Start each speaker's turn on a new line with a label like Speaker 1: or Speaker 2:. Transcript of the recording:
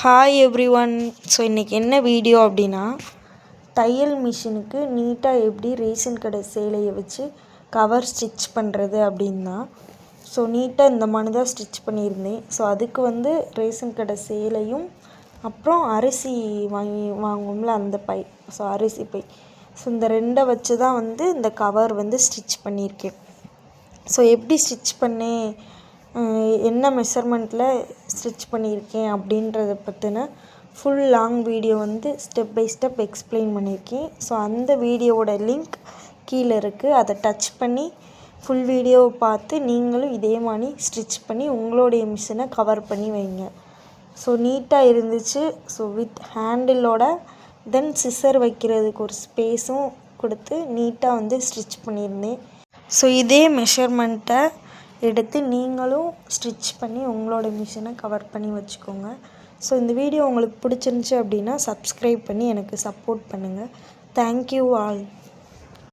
Speaker 1: Hi everyone. So இன்றைக்கி என்ன video அப்படின்னா, தையல் மிஷினுக்கு நீட்டாக எப்படி ரேஷன் கடை சேலையை வச்சு கவர் ஸ்டிச் பண்ணுறது அப்படின்னு தான். ஸோ நீட்டாக இந்த மாதிரி தான் ஸ்டிச் பண்ணியிருந்தேன். ஸோ அதுக்கு ரேஷன் கடை சேலையும் அப்புறம் அரிசி வாங்குவோம்ல அந்த பை, ஸோ அரிசி பை, ஸோ இந்த ரெண்டை வச்சு தான் இந்த கவர் ஸ்டிச் பண்ணியிருக்கேன். ஸோ எப்படி ஸ்டிச் பண்ணேன், என்ன மெஷர்மெண்ட்டில் ஸ்டிச் பண்ணியிருக்கேன் அப்படின்றத பற்றின full long video step by step explain பண்ணியிருக்கேன். ஸோ அந்த வீடியோவோட லிங்க் கீழே இருக்குது. அதை டச் பண்ணி ஃபுல் வீடியோவை பார்த்து நீங்களும் இதே மாதிரி ஸ்டிச் பண்ணி உங்களுடைய மிஷினை கவர் பண்ணி வைங்க. ஸோ நீட்டாக இருந்துச்சு. ஸோ வித் ஹேண்டிலோட தென் சிசர் வைக்கிறதுக்கு ஒரு ஸ்பேஸும் கொடுத்து நீட்டாக ஸ்டிச் பண்ணியிருந்தேன். ஸோ இதே மெஷர்மெண்ட்டை எடுத்து நீங்களும் ஸ்டிச் பண்ணி உங்களோட மிஷினை கவர் பண்ணி வச்சுக்கோங்க. ஸோ இந்த வீடியோ உங்களுக்கு பிடிச்சிருந்துச்சி அப்படின்னா சப்ஸ்கிரைப் பண்ணி எனக்கு சப்போர்ட் பண்ணுங்கள். Thank you all.